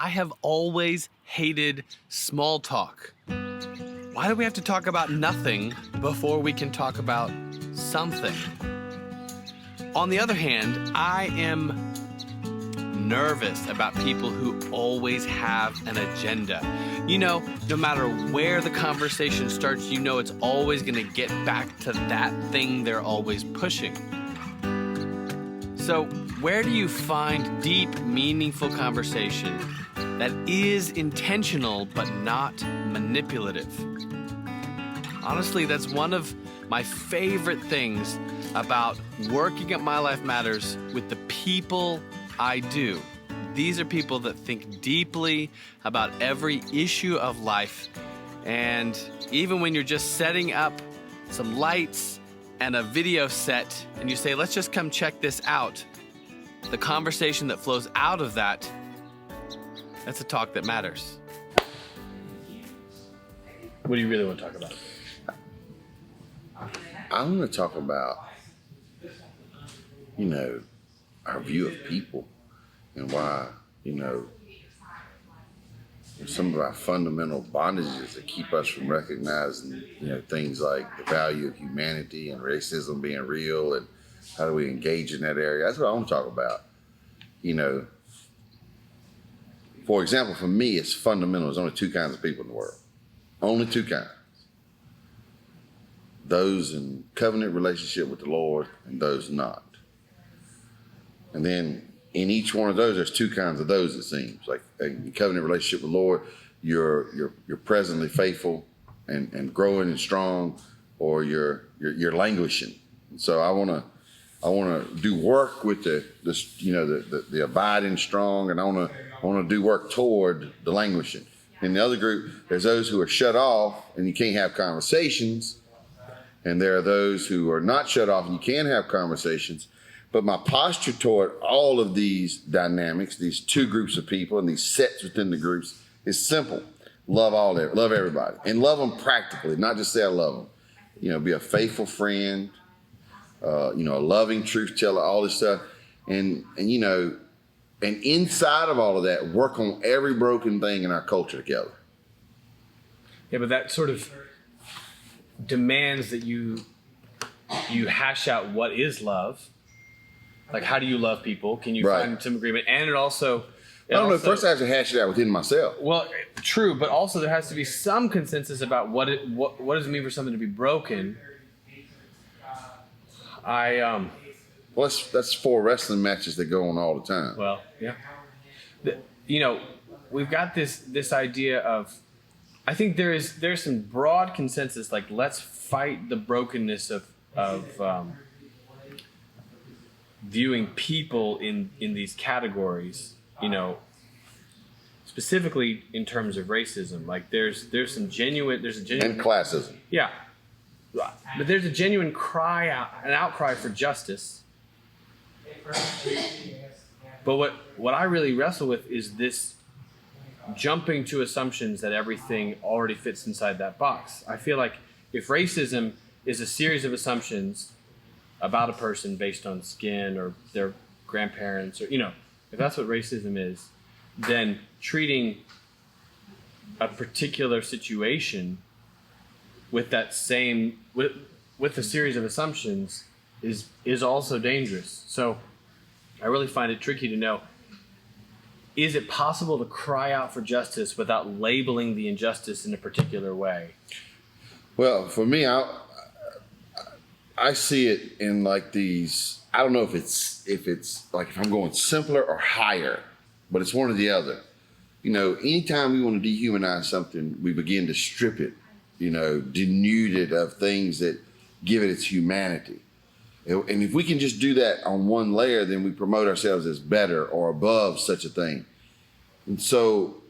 I have always hated small talk. Why do we have to talk about nothing before we can talk about something? On the other hand, I am nervous about people who always have an agenda. You know, no matter where the conversation starts, you know it's always going to get back to that thing they're always pushing. So, where do you find deep, meaningful conversation that is intentional but not manipulative? Honestly, that's one of my favorite things about working at My Life Matters with the people I do. These are people that think deeply about every issue of life. And even when you're just setting up some lights and a video set and you say, let's just come check this out, the conversation that flows out of that, that's a talk that matters. What do you really want to talk about? I'm going to talk about, our view of people and why, some of our fundamental bondages that keep us from recognizing, things like the value of humanity and racism being real, and how do we engage in that area. That's what I want to talk about. For example, for me, it's fundamental. There's only two kinds of people in the world. Only two kinds. Those in covenant relationship with the Lord and those not. And then in each one of those, there's two kinds of those, it seems. Like in covenant relationship with the Lord, you're presently faithful and growing and strong, or you're languishing. And so I want to do work with the abiding strong, and I want to do work toward the languishing. In the other group, there's those who are shut off and you can't have conversations. And there are those who are not shut off and you can have conversations. But my posture toward all of these dynamics, these two groups of people and these sets within the groups, is simple. Love everybody, and love them practically, not just say I love them. Be a faithful friend, a loving truth teller, all this stuff. And inside of all of that, work on every broken thing in our culture together. Yeah, but that sort of demands that you hash out what is love. Like, how do you love people? Can you find some agreement? And first I have to hash it out within myself. Well, true, but also there has to be some consensus about what does it mean for something to be broken. Well, that's 4 wrestling matches that go on all the time. Well, yeah. We've got this idea of, I think there's some broad consensus, like, let's fight the brokenness of viewing people in these categories, specifically in terms of racism. Like there's a genuine and classism. Yeah. But there's a genuine an outcry for justice. But what I really wrestle with is this jumping to assumptions that everything already fits inside that box. I feel like if racism is a series of assumptions about a person based on skin or their grandparents, or, if that's what racism is, then treating a particular situation with that same, with a series of assumptions is also dangerous. So I really find it tricky to know, is it possible to cry out for justice without labeling the injustice in a particular way? Well, for me, I see it in like these, I don't know if it's like if I'm going simpler or higher, but it's one or the other. Anytime we want to dehumanize something, we begin to strip it, denude it of things that give it its humanity. And if we can just do that on one layer, then we promote ourselves as better or above such a thing. And so,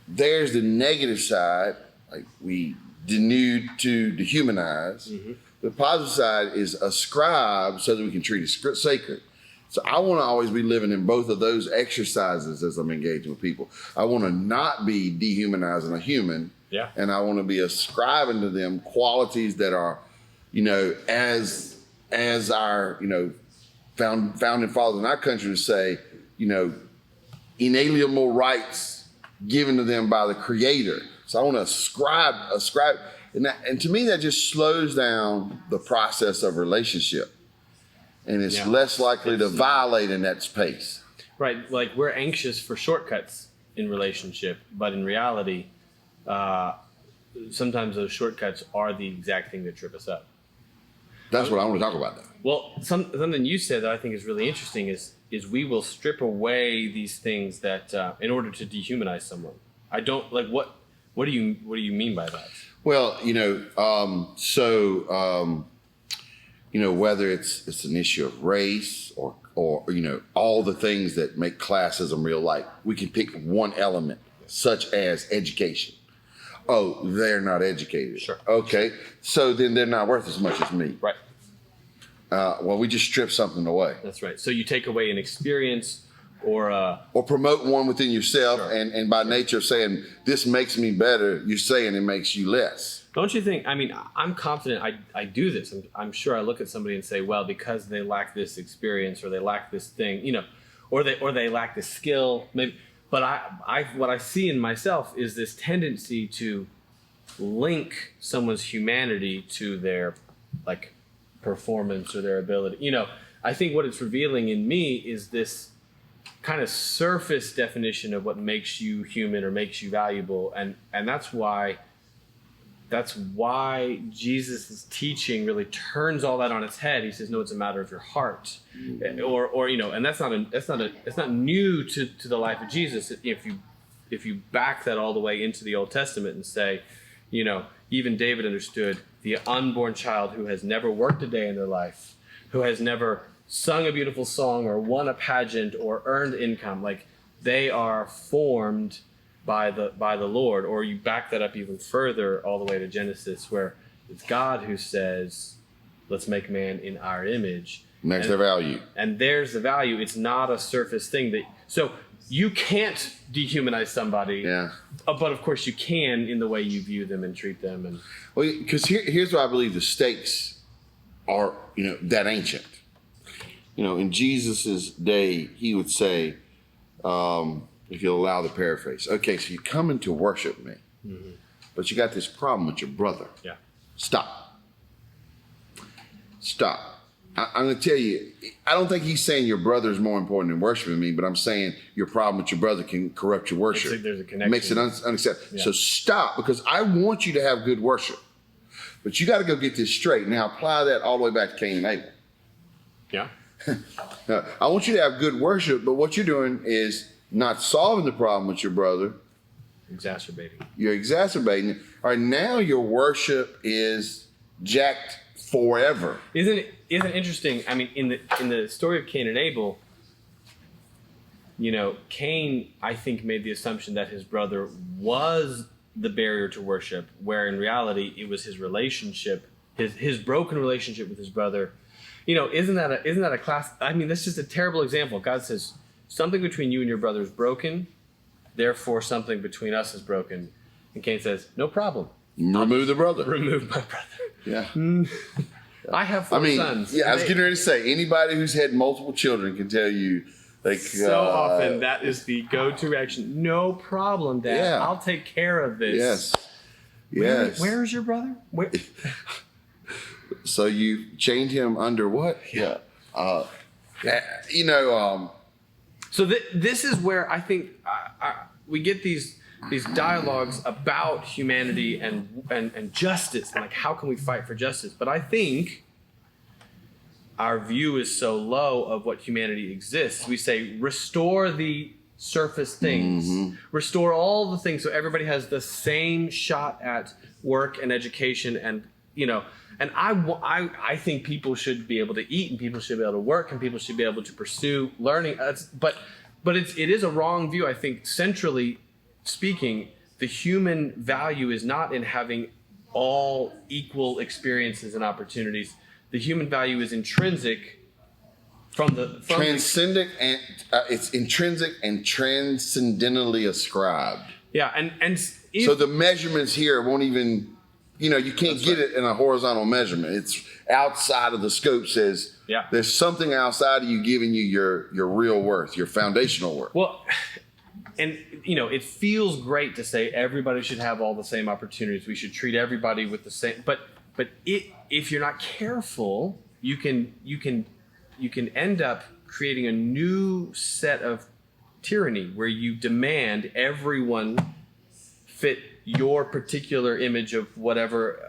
there's the negative side, like we denude to dehumanize. Mm-hmm. The positive side is ascribe so that we can treat it sacred. So I want to always be living in both of those exercises as I'm engaging with people. I want to not be dehumanizing a human. Yeah. And I want to be ascribing to them qualities that are, as our, founding fathers in our country would say, inalienable rights given to them by the Creator. So I want to ascribe, and to me that just slows down the process of relationship, and it's less likely to violate in that space. Right, like we're anxious for shortcuts in relationship, but in reality, sometimes those shortcuts are the exact thing that trip us up. That's what I want to talk about. That. Well, something you said that I think is really interesting is we will strip away these things that in order to dehumanize someone. I don't like what do you mean by that? Well, whether it's an issue of race or all the things that make classism real life, we can pick one element, such as education. Oh, they're not educated. Sure. Okay, so then they're not worth as much as me. Right. Well, we just strip something away. That's right. So you take away an experience or promote one within yourself, sure. and by nature of saying this makes me better, you're saying it makes you less. Don't you think? I mean, I'm confident I do this. I'm sure I look at somebody and say, well, because they lack this experience or they lack this thing, or they lack this skill, maybe. But what I see in myself is this tendency to link someone's humanity to their performance or their ability. I think what it's revealing in me is this kind of surface definition of what makes you human or makes you valuable, and that's why Jesus' teaching really turns all that on its head. He says, no, it's a matter of your heart, or and that's not new to the life of Jesus. If you back that all the way into the Old Testament and say, even David understood the unborn child who has never worked a day in their life, who has never sung a beautiful song or won a pageant or earned income, like they are formed by the Lord. Or you back that up even further all the way to Genesis, where it's God who says, let's make man in our image. And there's the value. And there's the value. It's not a surface thing so you can't dehumanize somebody. Yeah. But of course you can in the way you view them and treat them. And well, because here's why I believe the stakes are, that ancient. In Jesus's day, he would say, if you'll allow the paraphrase, okay, so you're coming to worship me, but you got this problem with your brother. Yeah. Stop. I'm going to tell you, I don't think he's saying your brother is more important than worshiping me, but I'm saying your problem with your brother can corrupt your worship. Like there's a connection. Makes it unacceptable. Yeah. So stop, because I want you to have good worship. But you got to go get this straight. Now apply that all the way back to Cain and Abel. Yeah. I want you to have good worship, but what you're doing is not solving the problem with your brother. Exacerbating. You're exacerbating it. All right, now your worship is jacked forever. Isn't it interesting? I mean, in the story of Cain and Abel, Cain, I think, made the assumption that his brother was the barrier to worship, where in reality it was his relationship, his broken relationship with his brother. Isn't that a class? I mean, that's just a terrible example. God says something between you and your brother is broken, therefore something between us is broken. And Cain says, no problem. Remove the brother. Remove my brother. Yeah. I have four sons. Yeah, I was getting ready to say, anybody who's had multiple children can tell you, so often that is the go-to reaction. No problem, Dad. Yeah. I'll take care of this. Yes. Where is your brother? Where? So you chained him under what? Yeah. So this is where I think we get these dialogues about humanity and justice, and how can we fight for justice? But I think our view is so low of what humanity exists. We say, restore the surface things, restore all the things so everybody has the same shot at work and education, and and I think people should be able to eat, and people should be able to work, and people should be able to pursue learning. But it is a wrong view. I think centrally speaking, the human value is not in having all equal experiences and opportunities. The human value is intrinsic transcendent, and it's intrinsic and transcendentally ascribed. Yeah, and so the measurements here won't even. You can't get it in a horizontal measurement. It's outside of the scope. Says there's something outside of you giving you your real worth, your foundational worth. Well, and it feels great to say everybody should have all the same opportunities. We should treat everybody with the same. But if you're not careful, you can end up creating a new set of tyranny where you demand everyone fit your particular image of whatever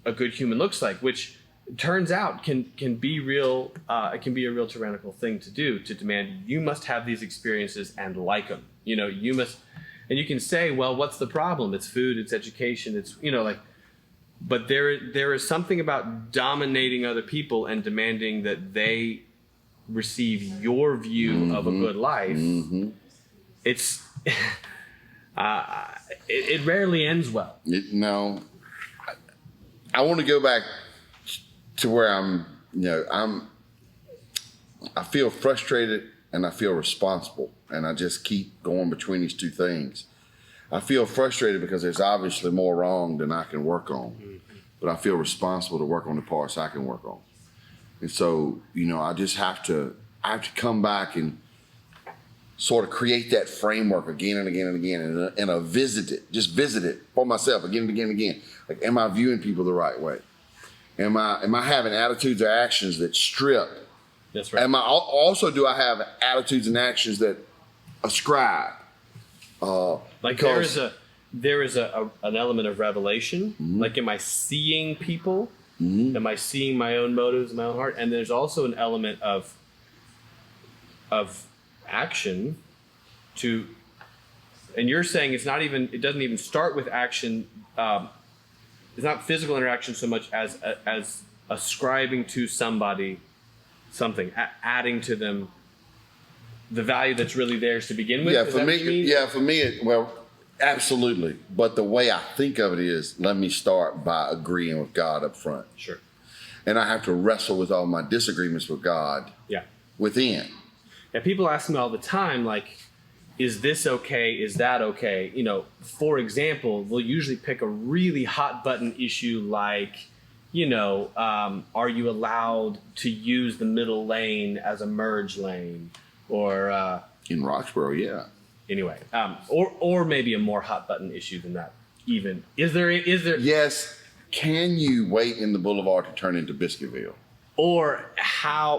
a good human looks like, which turns out can be real. It can be a real tyrannical thing to do, to demand you must have these experiences and like them. You must, and you can say, well, what's the problem? It's food, it's education, it's but there is something about dominating other people and demanding that they receive your view of a good life. It's it rarely ends well. No, I want to go back to where I feel frustrated and I feel responsible, and I just keep going between these two things. I feel frustrated because there's obviously more wrong than I can work on, but I feel responsible to work on the parts I can work on. And so, I just have to come back and sort of create that framework again and again and again, and I visit it for myself again and again and again. Like, am I viewing people the right way? Am I having attitudes or actions that strip? That's right. Do I have attitudes and actions that ascribe? Like there is an element of revelation. Like, am I seeing people? Am I seeing my own motives, my own heart? And there's also an element of action to, and you're saying it doesn't even start with action. It's not physical interaction so much as ascribing to somebody something, adding to them the value that's really theirs to begin with. Yeah, for me, well, absolutely. But the way I think of it is, let me start by agreeing with God up front. Sure. And I have to wrestle with all my disagreements with God. Yeah. Within. Yeah, people ask me all the time, like, is this okay? Is that okay? For example, we'll usually pick a really hot button issue like, are you allowed to use the middle lane as a merge lane? Or in Roxborough, yeah. Anyway, or maybe a more hot button issue than that. Even is there? Yes. Can you wait in the boulevard to turn into Biscuitville? Or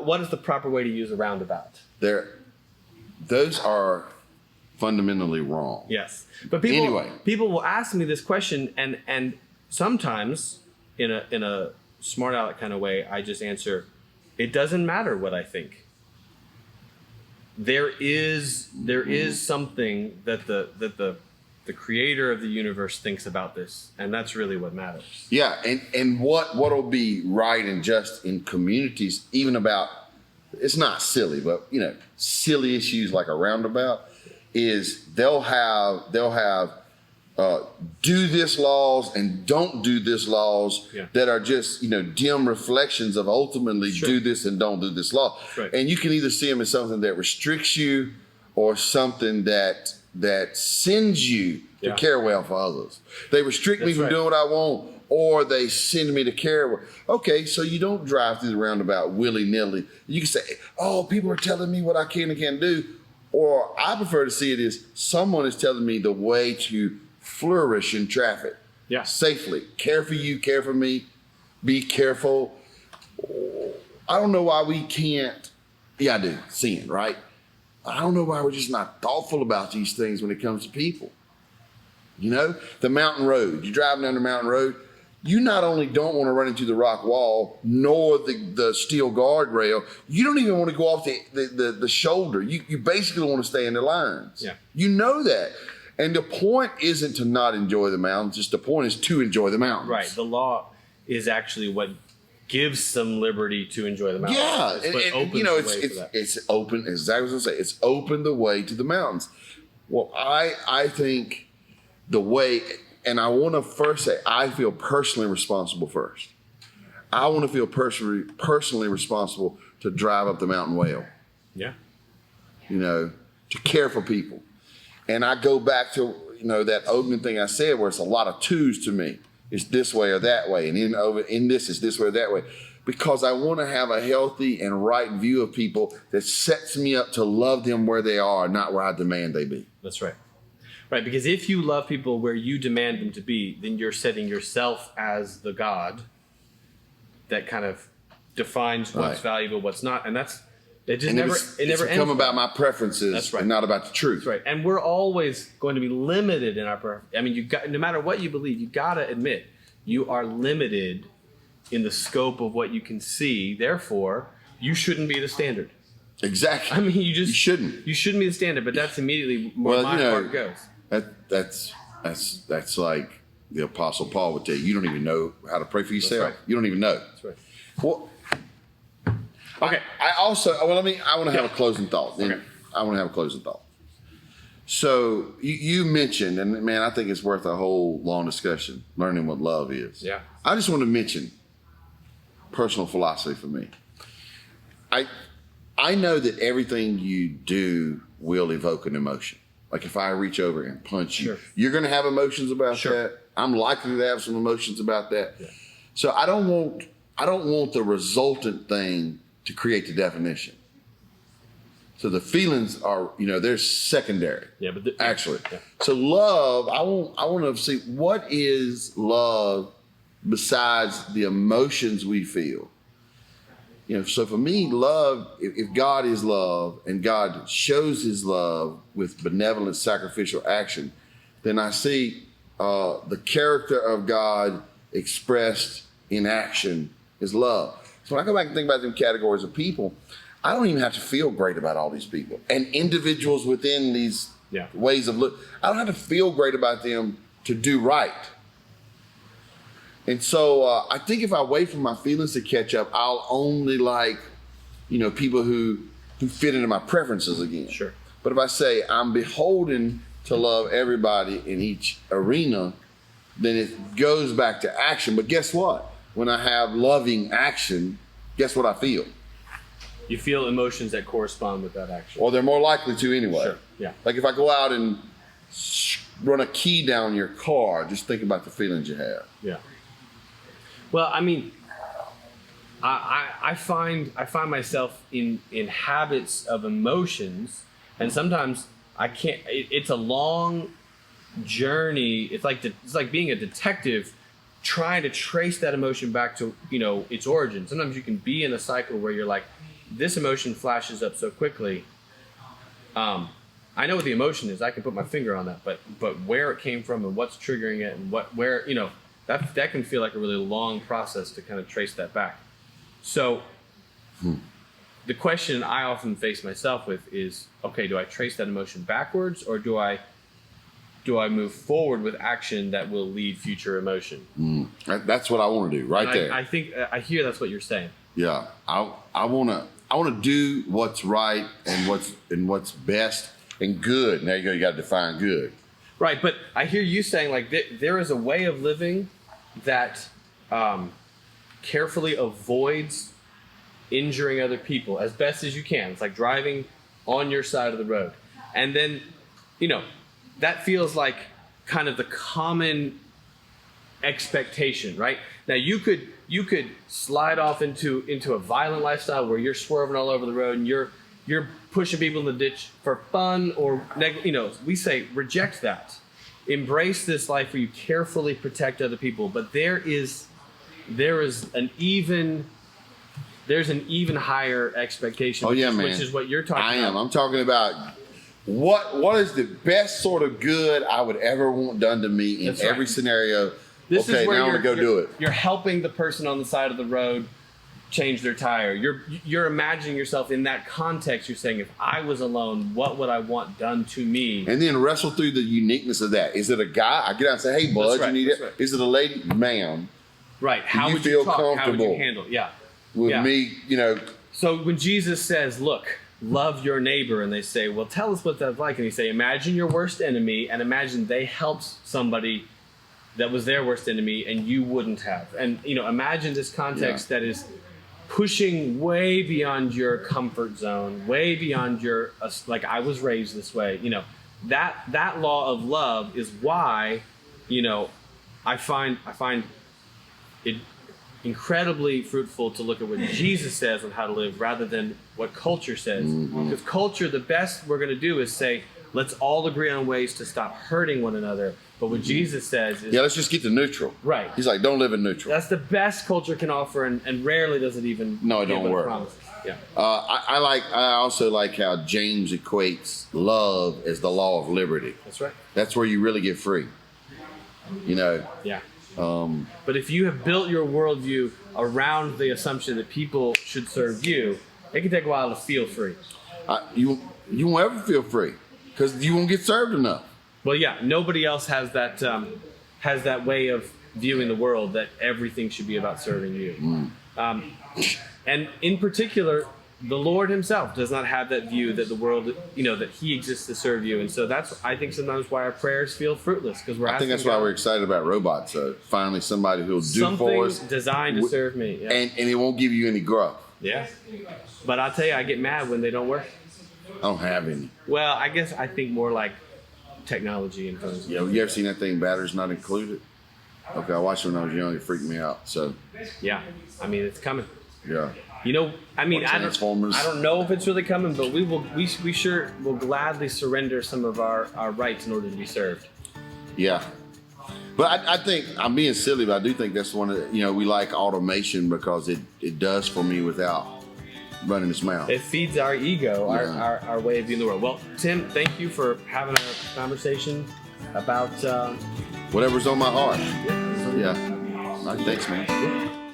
what is the proper way to use a roundabout? Those are fundamentally wrong. Yes, but people will ask me this question, and sometimes in a smart aleck kind of way, I just answer, it doesn't matter what I think. There is something that the creator of the universe thinks about this, and that's really what matters. Yeah, and what'll be right and just in communities, even about, it's not silly, but silly issues like a roundabout, is they'll have do this laws and don't do this laws that are just dim reflections of ultimately do this and don't do this law. Right. And you can either see them as something that restricts you or something that sends you to care well for others. They restrict me from doing what I want, or they send me to care well. Okay, so you don't drive through the roundabout willy-nilly. You can say, oh, people are telling me what I can and can't do. Or I prefer to see it as someone is telling me the way to flourish in traffic safely. Care for you, care for me, be careful. I don't know why we can't. Yeah, I do. Sin, right? I don't know why we're just not thoughtful about these things when it comes to people. The mountain road. You're driving down the mountain road. You not only don't want to run into the rock wall, nor the steel guardrail, you don't even want to go off the shoulder. You basically want to stay in the lines. Yeah. You know that. And the point isn't to not enjoy the mountains. Just the point is to enjoy the mountains. Right. The law is actually what gives some liberty to enjoy the mountains. Yeah. It's open, exactly as I say, it's opened the way to the mountains. Well, I think the way, and I want to first say, I feel personally responsible first. I want to feel personally responsible to drive up the mountain well. Yeah. To care for people. And I go back to, that opening thing I said where it's a lot of twos to me. It's this way or that way. And in this, it's this way or that way. Because I want to have a healthy and right view of people that sets me up to love them where they are, not where I demand they be. That's right. Right, because if you love people where you demand them to be, then you're setting yourself as the God that kind of defines what's valuable, what's not, and that's it. Just never it's never become ends about my preferences, That's right. and not about the truth. That's right, and we're always going to be limited in our preference. I mean, you got no matter what you believe, you got to admit you are limited in the scope of what you can see. Therefore, you shouldn't be the standard. Exactly. I mean, you shouldn't be the standard, but that's immediately where my heart goes. That's like the Apostle Paul would tell you. You don't even know how to pray for yourself. Right. You don't even know. That's right. Well, Okay. I want to have a closing thought. Okay. I want to have a closing thought. So you mentioned, and man, I think it's worth a whole long discussion, learning what love is. Yeah. I just want to mention personal philosophy for me. I know that everything you do will evoke an emotion. Like if I reach over and punch you, you're going to have emotions about that. I'm likely to have some emotions about that. Yeah. So I don't want the resultant thing to create the definition. So the feelings are, they're secondary. Yeah, but actually. Yeah. So love, I want to see what is love besides the emotions we feel. So for me, love, if God is love and God shows his love with benevolent sacrificial action, then I see the character of God expressed in action is love. So when I go back and think about them categories of people, I don't even have to feel great about all these people and individuals within these ways of look. I don't have to feel great about them to do right. And so I think if I wait for my feelings to catch up, I'll only like, people who fit into my preferences again. Sure. But if I say I'm beholden to love everybody in each arena, then it goes back to action. But guess what? When I have loving action, guess what I feel? You feel emotions that correspond with that action. Or they're more likely to anyway. Sure. Yeah. Like if I go out and run a key down your car, just think about the feelings you have. Yeah. Well, I mean, I find myself in habits of emotions, and sometimes I can't. It's a long journey. It's like being a detective, trying to trace that emotion back to its origin. Sometimes you can be in a cycle where you're like, this emotion flashes up so quickly. I know what the emotion is. I can put my finger on that, but where it came from and what's triggering it and where that can feel like a really long process to kind of trace that back. So the question I often face myself with is, okay, do I trace that emotion backwards, or do I move forward with action that will lead future emotion? That's what I want to do there. I think I hear that's what you're saying. Yeah, I want to do what's right and what's best and good. There you go. You got to define good. Right, but I hear you saying like there is a way of living that carefully avoids injuring other people as best as you can. It's like driving on your side of the road. And then, that feels like kind of the common expectation, right? Now you could slide off into a violent lifestyle where you're swerving all over the road and you're pushing people in the ditch for fun or we say reject that. Embrace this life where you carefully protect other people, but there's an even higher expectation. Which is what you're talking about. I'm talking about what is the best sort of good I would ever want done to me in every scenario. This is where now I'm gonna go do it. You're helping the person on the side of the road change their tire. You're imagining yourself in that context. You're saying, if I was alone, what would I want done to me? And then wrestle through the uniqueness of that. Is it a guy? I get out and say, hey, bud, you need it. Right. Is it a lady? Ma'am. Right. How would you you talk? Comfortable How would you handle? Yeah. With me, So when Jesus says, look, love your neighbor, and they say, well, tell us what that's like. And you say, imagine your worst enemy and imagine they helped somebody that was their worst enemy and you wouldn't have. And, imagine this context that is pushing way beyond your comfort zone, way beyond your, like, I was raised this way. That law of love is why, I find it incredibly fruitful to look at what Jesus says on how to live rather than what culture says. Because culture, the best we're going to do is say, let's all agree on ways to stop hurting one another. But what Jesus says is, Yeah, let's just get to neutral. right. He's like, don't live in neutral. That's the best culture can offer, and rarely does it even. No, it give don't what work. promises. Yeah. I also like how James equates love as the law of liberty. That's right. That's where you really get free. You know. Yeah. But if you have built your worldview around the assumption that people should serve you, it can take a while to feel free. You won't ever feel free because you won't get served enough. Well, yeah, nobody else has that way of viewing the world that everything should be about serving you. And in particular, the Lord himself does not have that view that the world, that he exists to serve you. And so that's, I think, sometimes why our prayers feel fruitless, because we're I think asking that's why God we're excited about robots. So finally, somebody who'll do something for us, designed to serve me. Yeah. and it won't give you any gruff. Yeah. But I'll tell you, I get mad when they don't work. I don't have any. Well, I guess I think more like technology and phones. Yeah, you ever seen that thing, batteries not included? Okay, I watched it when I was young. It freaked me out. So, Yeah. I mean, it's coming. yeah. I mean, Or I Transformers. don't know if it's really coming, but we sure will gladly surrender some of our rights in order to be served. Yeah. But I think, I'm being silly, but I do think that's one of the, we like automation because it does for me without running its mouth. It feeds our ego, Yeah. our way of viewing the world. Well, Tim, thank you for having a conversation about Whatever's on my heart. yeah. Yeah. All right, thanks, man.